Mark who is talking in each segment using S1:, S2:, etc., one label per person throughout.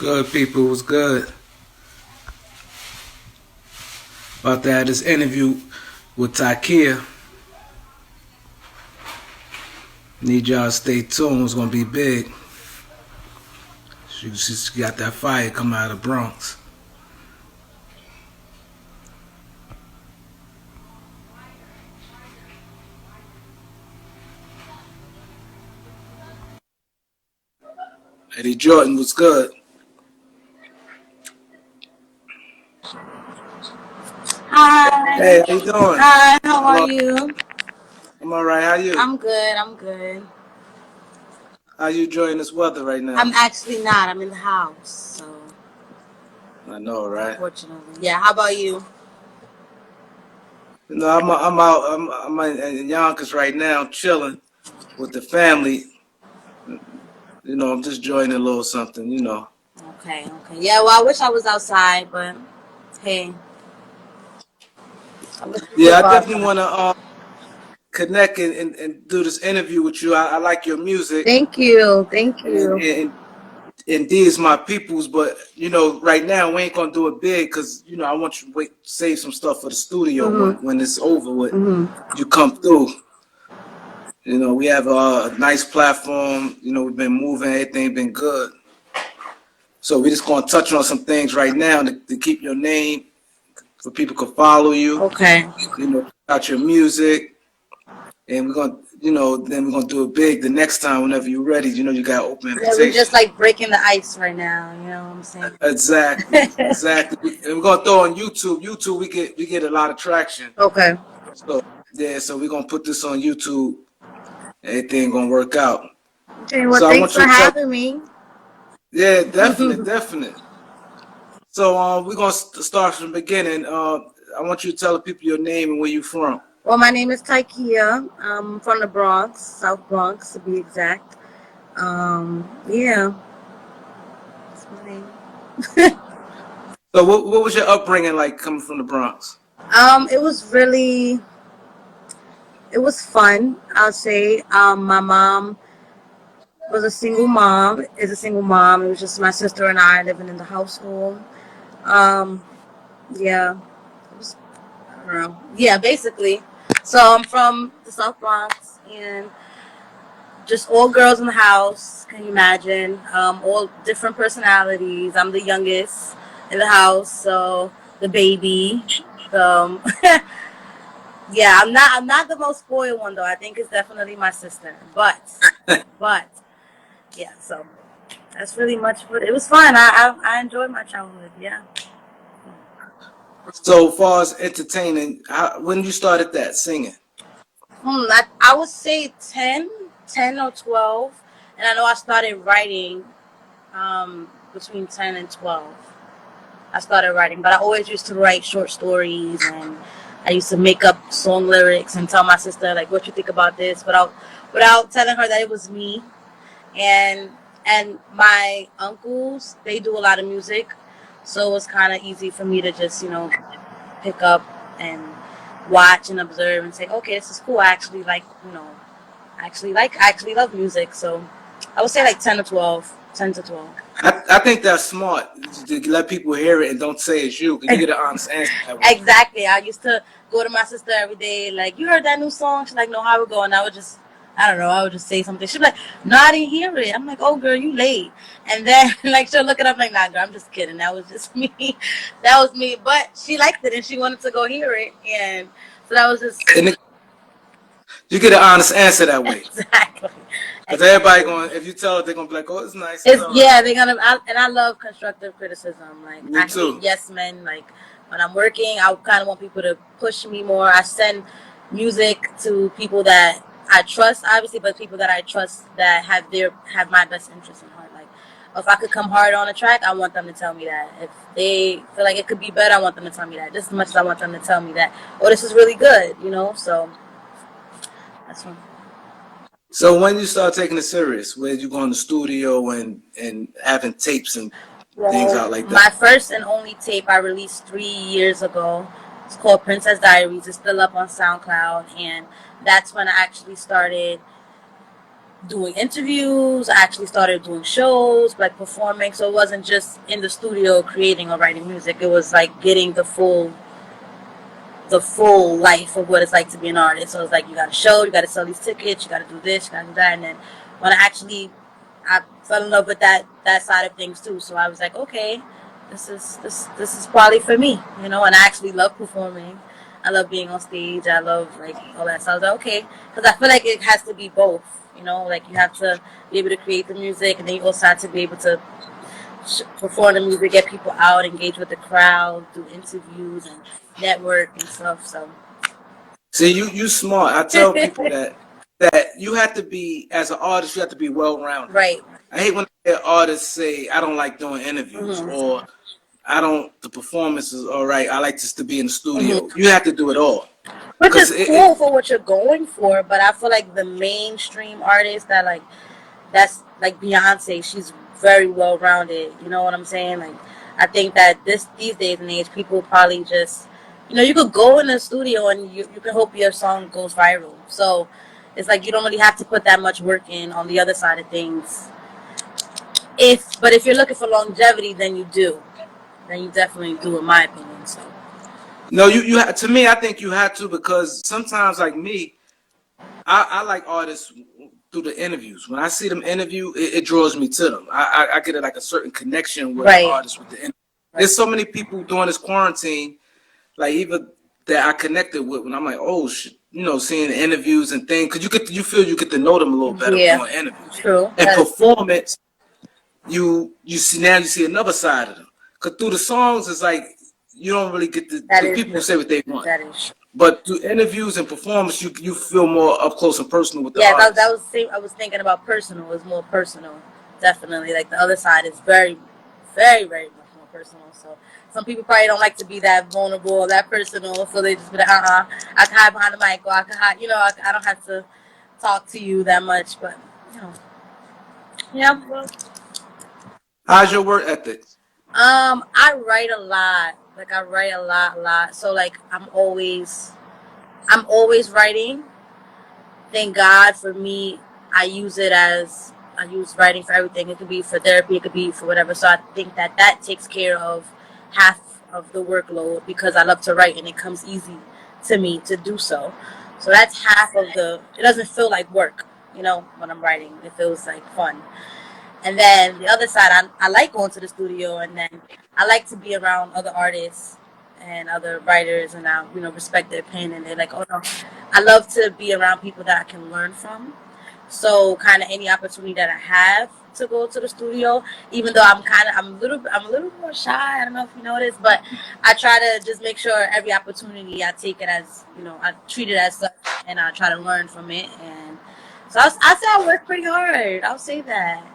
S1: Good people, was good. About to have this interview with Tykeiya. Need y'all to stay tuned. It's gonna be big. She got that fire coming out of the Bronx. Eddie Jordan was good.
S2: Hi.
S1: Hey, how you doing?
S2: Hi, how are you?
S1: I'm alright, how you?
S2: I'm good.
S1: How you enjoying this weather right now?
S2: I'm actually not. I'm in the house, so.
S1: I know, right?
S2: Unfortunately. Yeah, how about you?
S1: You know, I'm in Yonkers right now, chilling with the family. You know, I'm just enjoying a little something, you know.
S2: Okay. Yeah, well, I wish I was outside, but hey.
S1: Yeah, I definitely want to connect and do this interview with you. I like your music.
S2: Thank you.
S1: And these my peoples, but you know, right now we ain't gonna do it big because you know I want you to save some stuff for the studio when it's over with. You come through. You know, we have a nice platform. You know, we've been moving, everything been good. So we just gonna touch on some things right now to keep your name, so people can follow you.
S2: Okay.
S1: You know, out your music, and we're gonna, you know, then we're gonna do it big the next time whenever you're ready. You know, you got open invitation.
S2: Yeah, we're just like breaking the ice right now. You know what I'm saying?
S1: Exactly. And we're gonna throw on YouTube. YouTube, we get a lot of traction.
S2: Okay.
S1: So yeah, so we're gonna put this on YouTube. Everything gonna work out.
S2: Okay. Well, so thanks for having me.
S1: Yeah, definitely. So we're gonna start from the beginning. I want you to tell the people your name and where you from.
S2: Well, my name is Tykeiya. I'm from the Bronx, South Bronx to be exact. Yeah. That's my name.
S1: So what was your upbringing like coming from the Bronx?
S2: It was fun, I'll say. My mom was a single mom, is a single mom. It was just my sister and I living in the household. Yeah. It was, I don't know. Yeah, basically. So I'm from the South Bronx and just all girls in the house. Can you imagine? All different personalities. I'm the youngest in the house, so the baby. Yeah, I'm not the most spoiled one though. I think it's definitely my sister. But yeah, so that's really much. It was fun. I enjoyed my childhood. Yeah.
S1: So far as entertaining, when you started that singing?
S2: I would say 10 or 12, and I know I started writing between 10 and 12. I started writing, but I always used to write short stories, and I used to make up song lyrics and tell my sister like, "What you think about this?" Without telling her that it was me. And my uncles, they do a lot of music, so it was kind of easy for me to just pick up and watch and observe and say, okay, this is cool. I actually like, I actually love music. So I would say like 10 to 12.
S1: I think that's smart to let people hear it and don't say it's you because you get an honest answer that way.
S2: Exactly. I used to go to my sister every day, like, you heard that new song? She's like, no, how it go? And I would just, I don't know, I would just say something. She'd be like, no, I didn't hear it. I'm like, oh, girl, you late. And then, like, she'll look it up like, nah, girl, I'm just kidding. That was just me. That was me. But she liked it and she wanted to go hear it. And so that was just.
S1: And you get an honest answer that way.
S2: Exactly.
S1: Because everybody going, if you tell it, they're going to be like, oh, it's nice.
S2: Yeah, they're going to, and I love constructive criticism. Like,
S1: me too.
S2: Hate yes men. Like, when I'm working, I kind of want people to push me more. I send music to people that I trust, obviously, but people that I trust that have my best interests in heart. Like, if I could come hard on a track, I want them to tell me that. If they feel like it could be better, I want them to tell me that. Just as much as I want them to tell me that, oh, this is really good, So that's one.
S1: So when you start taking it serious, where you go in the studio and having tapes and things out like that?
S2: My first and only tape I released 3 years ago. It's called Princess Diaries. It's still up on SoundCloud, and that's when I actually started doing interviews. I actually started doing shows, like performing. So it wasn't just in the studio creating or writing music. It was like getting the full life of what it's like to be an artist. So it's like you got to show, you got to sell these tickets, you got to do this, you got to do that, and then when I fell in love with that side of things too. So I was like, okay, this is probably for me, you know. And I actually love performing. I love being on stage. I love like all that. So I was like, okay, because I feel like it has to be both. You know, like you have to be able to create the music, and then you also have to be able to perform the music, get people out, engage with the crowd, do interviews and network and stuff. So
S1: See, you smart. I tell people that you have to be, as an artist, you have to be well rounded.
S2: right.
S1: I hate when I hear artists say I don't like doing interviews, or I don't. The performance is all right. I like just to be in the studio. You have to do it all.
S2: Which is cool for what you're going for, but I feel like the mainstream artists that's like Beyonce, she's very well rounded. You know what I'm saying? Like I think that these days and age, people probably just, you know, you could go in the studio and you can hope your song goes viral. So it's like you don't really have to put that much work in on the other side of things. But if you're looking for longevity, then you do. Then you definitely do, in my opinion. So
S1: no, you to me, I think you have to, because sometimes, like me, I like artists through the interviews. When I see them interview, it draws me to them. I get like a certain connection with an artist with the interview. There's so many people during this quarantine, like even that I connected with, when I'm like, oh shit, you know, seeing the interviews and things, because you feel you get to know them a little better doing interviews.
S2: True.
S1: And performance, you see another side of them. Because through the songs, it's like you don't really get the people say what they want.
S2: That is.
S1: But through interviews and performance, you feel more up close and personal with the artist.
S2: I was thinking about personal. It was more personal, definitely. Like the other side is very, very, very much more personal. So some people probably don't like to be that vulnerable or that personal. So they just be like, I can hide behind the mic, or I can hide, you know, I don't have to talk to you that much. But you know, yeah. Well,
S1: how's your work ethic?
S2: I write a lot. Like I write a lot. So like I'm always writing. Thank God for me. I use writing for everything. It could be for therapy. It could be for whatever. So I think that takes care of half of the workload, because I love to write and it comes easy to me to do so. So that's half of it doesn't feel like work, you know, when I'm writing. It feels like fun. And then the other side, I like going to the studio, and then I like to be around other artists and other writers, and I, you know, respect their pen, and they're like, oh no, I love to be around people that I can learn from. So kind of any opportunity that I have to go to the studio, even though I'm a little more shy. I don't know if you noticed, but I try to just make sure every opportunity I take it as, you know, I treat it as such, and I try to learn from it. And so I say I work pretty hard. I'll say that.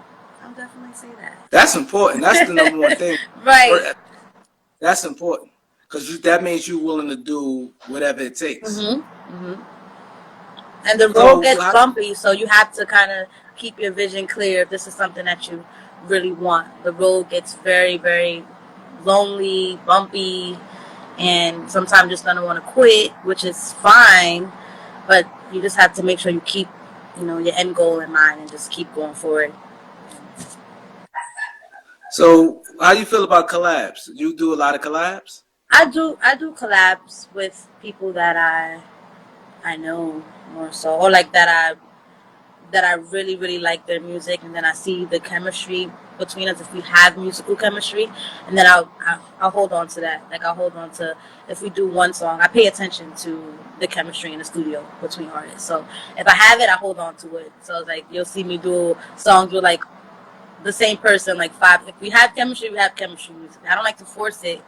S2: I'll definitely say that.
S1: That's important. That's the number one thing.
S2: Right.
S1: That's important, because that means you're willing to do whatever it takes.
S2: And the road gets bumpy, so you have to kind of keep your vision clear if this is something that you really want. The road gets very, very lonely, bumpy, and sometimes you're just gonna want to quit, which is fine. But you just have to make sure you keep, you know, your end goal in mind and just keep going forward.
S1: So, how do you feel about collabs? You do a lot of collabs?
S2: I do collabs with people that I know more so, or like that I really, really like their music, and then I see the chemistry between us, if we have musical chemistry, and then I'll hold on to that. Like I'll hold on to, if we do one song, I pay attention to the chemistry in the studio between artists. So if I have it, I hold on to it. So it's like you'll see me do songs with like the same person, like 5. If we have chemistry, we have chemistry music. I don't like to force it.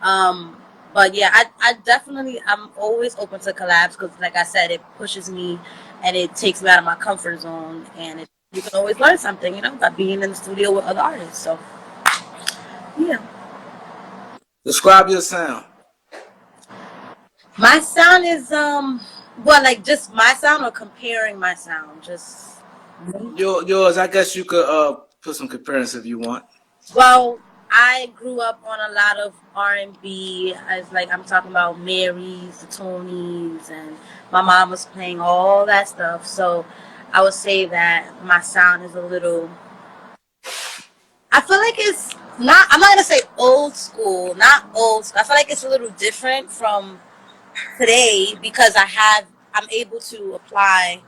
S2: But yeah, I definitely, I'm always open to collabs, because like I said, it pushes me and it takes me out of my comfort zone, and you can always learn something, you know, by being in the studio with other artists. So yeah.
S1: Describe your sound.
S2: My sound is well, like just my sound, or comparing my sound, just
S1: yours. I guess you could put some comparisons if you want.
S2: Well, I grew up on a lot of R&B, as like I'm talking about Mary's, the Tonys, and my mom was playing all that stuff. So I would say that my sound is a little. I feel like it's not. I'm not gonna say old school, not old school. I feel like it's a little different from today because I'm able to apply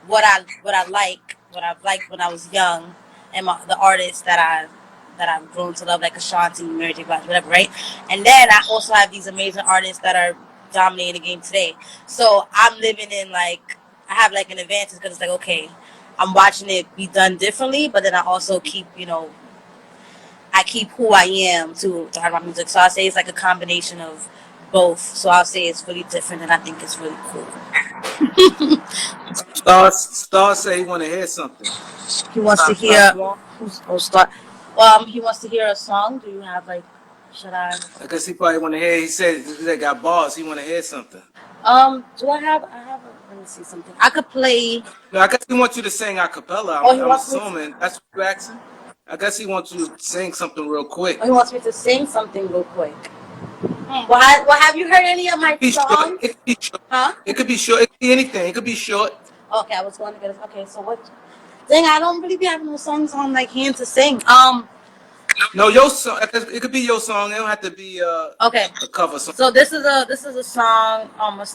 S2: what I've liked when I was young, and the artists that I've grown to love, like Ashanti, Mary J. Blige, whatever, right? And then I also have these amazing artists that are dominating the game today. So I'm living in like I have like an advantage because it's like okay, I'm watching it be done differently, but then I also keep I keep who I am to heart my music. So I'll say it's like a combination of both. So I'll say it's really different and I think it's really cool.
S1: Star say he want to hear something.
S2: He wants to hear start. He wants to hear a song. Do you have like should
S1: I guess he probably want to hear. He said they got bars. He want to hear something.
S2: do I have let me see something. I could play.
S1: No, I guess he wants you to sing a cappella.
S2: Oh, he
S1: I'm
S2: wants me
S1: assuming that's what you're asking. I guess he wants you to sing something real quick.
S2: he wants me to sing something real quick. Well, have you heard any of my songs?
S1: It could be short.
S2: Huh?
S1: It could be short. It could be anything. It could be short.
S2: Okay, I was going to get it. Okay, so what? Dang, I don't really be having no songs on like hand to sing.
S1: No, your song. It could be your song. It don't have to be
S2: Okay.
S1: a cover song.
S2: So this is a song.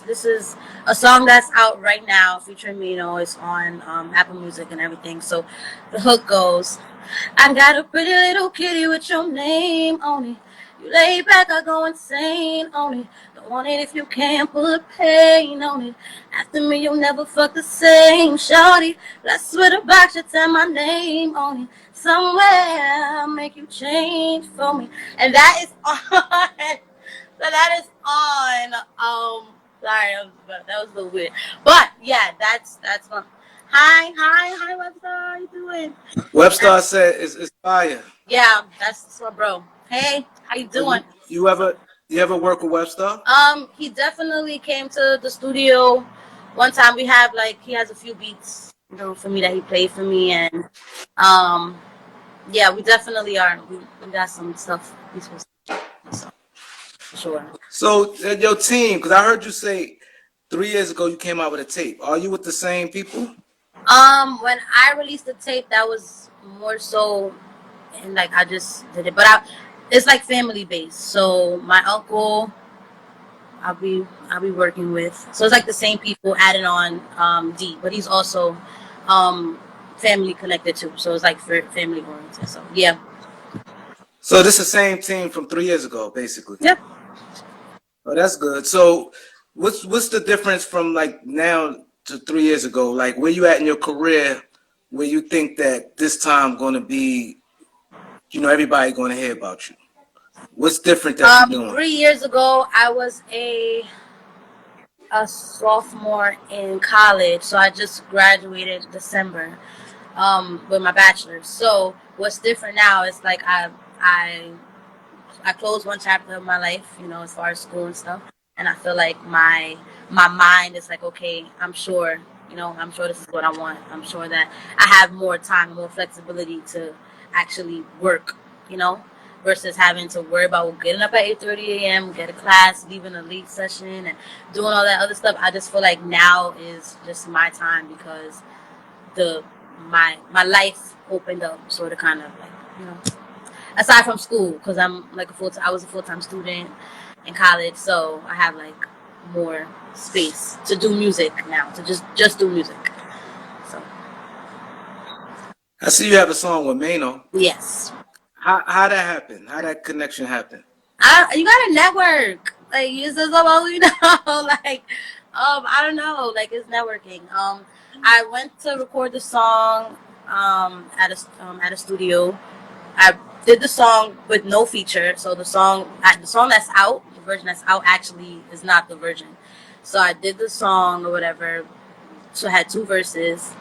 S2: This is a song that's out right now featuring Maino. It's on Apple Music and everything. So the hook goes, "I got a pretty little kitty with your name on it. You lay back, I go insane on it. Don't want it if you can't put pain on it. After me, you'll never fuck the same, shawty. But I swear the box should tell my name on it. Somewhere I'll make you change for me." And that is on. So that is on. Sorry, that was a little weird. But yeah, that's fun. Hi, Webster. How you doing?
S1: Webstar said it's fire.
S2: Yeah, that's my bro. Hey, how you doing?
S1: You ever work with Webstar?
S2: He definitely came to the studio one time. We have like he has a few beats, for me that he played for me, and yeah, we definitely are. We got some stuff we supposed to do, so sure.
S1: So your team, because I heard you say 3 years ago you came out with a tape. Are you with the same people?
S2: When I released the tape, that was more so, and like I just did it, but it's like family based. So my uncle, I'll be working with. So it's like the same people added on D, but he's also family connected too. So it's like for family oriented. So yeah.
S1: So this is the same team from 3 years ago, basically.
S2: Yep.
S1: Oh, that's good. So what's the difference from like now to 3 years ago? Like where you at in your career where you think that this time gonna be, everybody gonna hear about you? What's different that you're doing?
S2: 3 years ago I was a sophomore in college, so I just graduated December with my bachelor's. So what's different now is like I closed one chapter of my life, as far as school and stuff, and I feel like my mind is like, okay, I'm sure this is what I want. I'm sure that I have more time, more flexibility to actually work, versus having to worry about getting up at 8:30 a.m., get a class, leaving a late session, and doing all that other stuff. I just feel like now is just my time because my life opened up, sort of, kind of like, aside from school, because I'm like I was a full-time student in college, so I have like more space to do music now, to just do music. So
S1: I see you have a song with Maino.
S2: yes.
S1: How that happened? How that connection happened?
S2: You gotta network. Like you just like I don't know, like it's networking. I went to record the song at a studio. I did the song with no feature, so the song that's out, the version that's out actually is not the version. So I did the song or whatever. So I had 2 verses.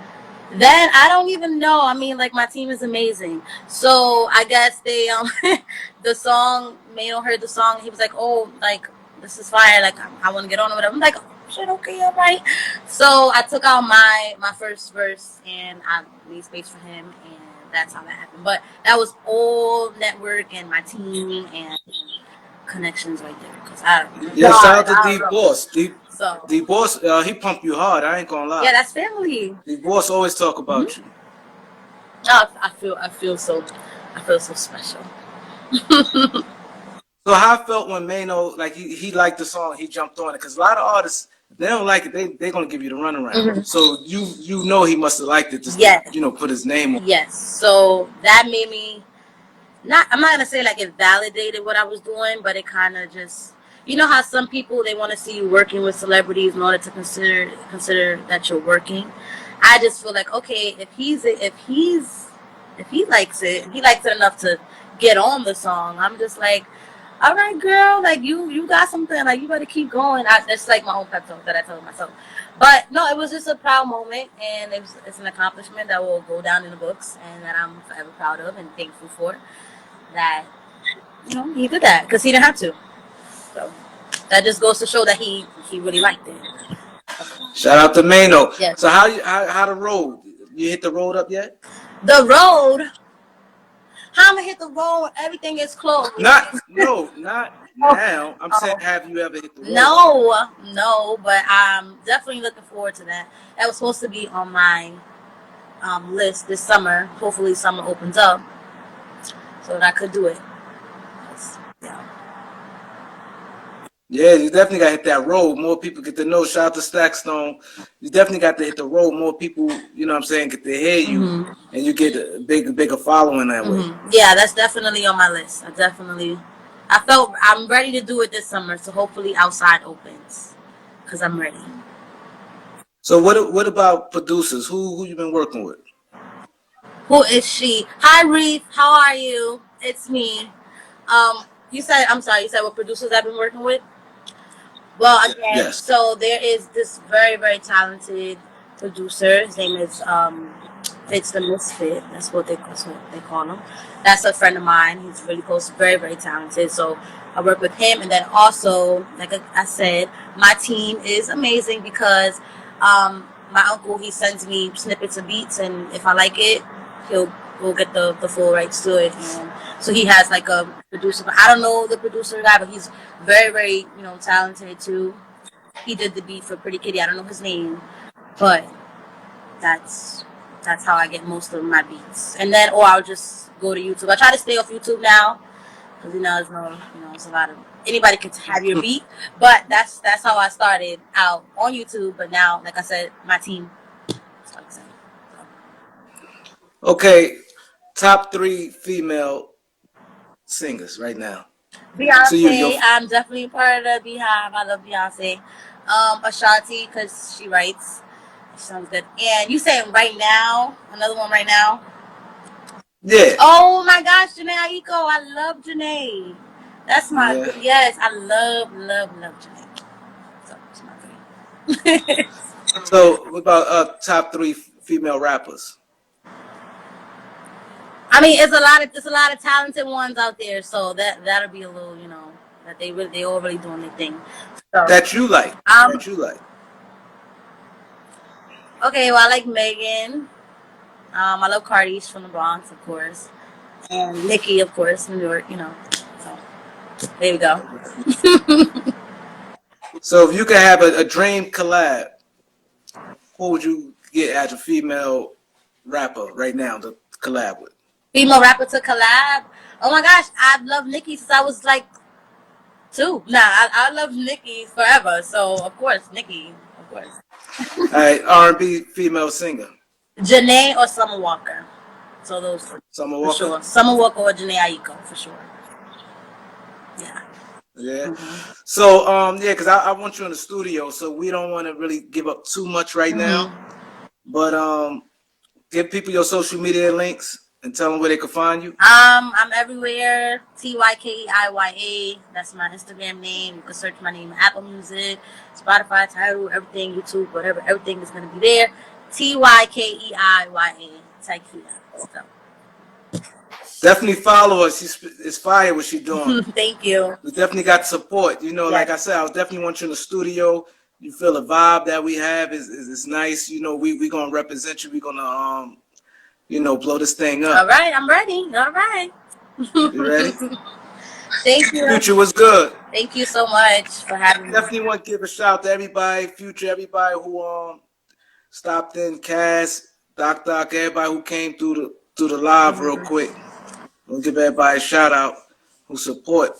S2: Then I don't even know. I mean, like my team is amazing. So I guess they the song, Maino heard the song. He was like, "Oh, like this is fire. Like I want to get on or whatever." I'm like, "Oh shit, okay, all right." So I took out my first verse and I made space for him, and that's how that happened. But that was all network and my team and connections right there. Cause
S1: Yeah, shout out to D Boss.
S2: So
S1: the boss, he pumped you hard. I ain't gonna lie.
S2: yeah, that's family.
S1: The boss always talk about you.
S2: Oh, I feel so special.
S1: So how I felt when Maino, like he liked the song, he jumped on it, because a lot of artists, they don't like it, they gonna give you the runaround. So you know he must have liked it, just to, put his name on.
S2: Yes. So that made me I'm not gonna say like it validated what I was doing, but it kind of just, you know how some people, they want to see you working with celebrities in order to consider that you're working. I just feel like, okay, if he likes it, if he likes it enough to get on the song, I'm just like, all right, girl, like you got something, like you better keep going. That's like my own pep talk that I tell myself. But no, it was just a proud moment, and it's an accomplishment that will go down in the books, and that I'm forever proud of and thankful for. That he did that because he didn't have to. So that just goes to show that he really liked it.
S1: Shout out to Maino.
S2: Yes.
S1: So how the road? You hit the road up yet?
S2: The road. How I'm gonna hit the road when everything is closed?
S1: Not now. I'm saying, have you ever hit the road?
S2: No, but I'm definitely looking forward to that. That was supposed to be on my list this summer. Hopefully, summer opens up so that I could do it.
S1: Yeah, you definitely got to hit that road. More people get to know. Shout out to Stackstone. You definitely got to hit the road. More people, you know what I'm saying, get to hear you, and you get a bigger following that way.
S2: Yeah, that's definitely on my list. I'm ready to do it this summer, so hopefully outside opens, because I'm ready.
S1: So what about producers? Who you been working with?
S2: Who is she? Hi, Reef. How are you? It's me. You said what producers I've been working with? Well, again,
S1: Yes.
S2: So there is this very, very talented producer. His name is It's the Misfit. That's what they call him. That's a friend of mine. He's really close, very, very talented. So I work with him, and then also, like I said, my team is amazing because my uncle, he sends me snippets of beats, and if I like it, he'll get the full rights to it. And so he has like a producer. I don't know the producer guy, but he's very, very talented too. He did the beat for Pretty Kitty. I don't know his name, but that's how I get most of my beats. And then, or I'll just go to YouTube. I try to stay off YouTube now because it's a lot of, anybody can have your beat, but that's how I started out on YouTube. But now, like I said, my team.
S1: Okay, top 3 female singers right now.
S2: Beyonce, so I'm definitely part of the Beehive. I love Beyonce. Ashanti, because she writes. She sounds good. And you saying right now? Another one right now?
S1: Yeah.
S2: Oh my gosh, Jhene Aiko. I love Jhene. That's my yes. I love Jhene. So it's my favorite.
S1: So what about top 3 female rappers?
S2: I mean, there's a lot of talented ones out there, so that'll be a little, that they all really doing their thing. So,
S1: that you like.
S2: Okay, well, I like Megan. I love Cardi, she's from the Bronx, of course, and Nicki, of course, New York. So there you go.
S1: So if you could have a dream collab, who would you get as a female rapper right now to collab with?
S2: Female rapper to collab? Oh my gosh, I've loved Nicki since I was like 2. Nah, I love Nicki forever. So of course, Nicki, of course.
S1: All right, R&B female singer.
S2: Jhene or Summer Walker. So those 3.
S1: Summer Walker?
S2: For sure. Summer Walker or Jhene Aiko, for sure. Yeah.
S1: Yeah. So because I want you in the studio, so we don't want to really give up too much right now. But give people your social media links and tell them where they can find you.
S2: I'm everywhere. Tykeiya. That's my Instagram name. You can search my name in Apple Music, Spotify, Tidal, everything, YouTube, whatever. Everything is gonna be there. Tykeiya. Tykeiya. So.
S1: Definitely follow us. It's fire what she's doing.
S2: Thank you.
S1: We definitely got support. Like I said, I definitely want you in the studio. You feel the vibe that we have is nice. We gonna represent you. We gonna blow this thing up.
S2: All right, I'm ready. All right.
S1: You ready?
S2: Thank you.
S1: Future was good.
S2: Thank you so much for having me.
S1: Definitely want to give a shout out to everybody, Future, everybody who stopped in, Cass, Doc, everybody who came through the live real quick. We'll give everybody a shout out who support.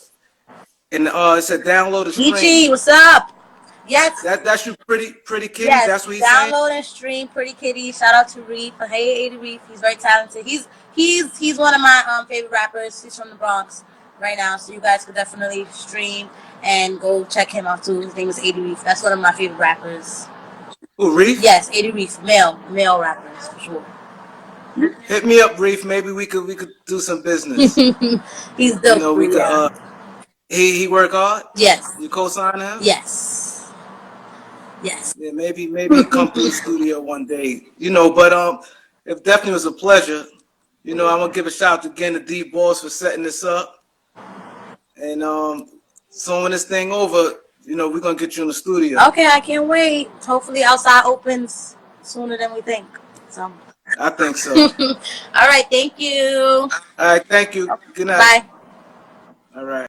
S1: And it said download the stream.
S2: Nicki, what's up? Yes.
S1: That's you, pretty kitty.
S2: Yes.
S1: That's what he's saying.
S2: Download and stream Pretty Kitty. Shout out to Reef. Hey, 80 Reef. He's very talented. He's one of my favorite rappers. He's from the Bronx right now, so you guys could definitely stream and go check him out too. His name is 80 Reef. That's one of my favorite rappers.
S1: Who, Reef?
S2: Yes, 80 Reef. Male rappers for sure.
S1: Hit me up, Reef. Maybe we could do some business.
S2: He's dope.
S1: You know, we could. He work hard.
S2: Yes.
S1: You co-sign him.
S2: Yes. Yes.
S1: Yeah, maybe come to the studio one day. You know, but it definitely was a pleasure. You know, I'm gonna give a shout out again to D Boss for setting this up. And so when this thing over, you know, we're gonna get you in the studio.
S2: Okay, I can't wait. Hopefully outside opens sooner than we think. So
S1: I think so.
S2: all right, thank you.
S1: All right, thank you. Good night.
S2: Bye.
S1: All right.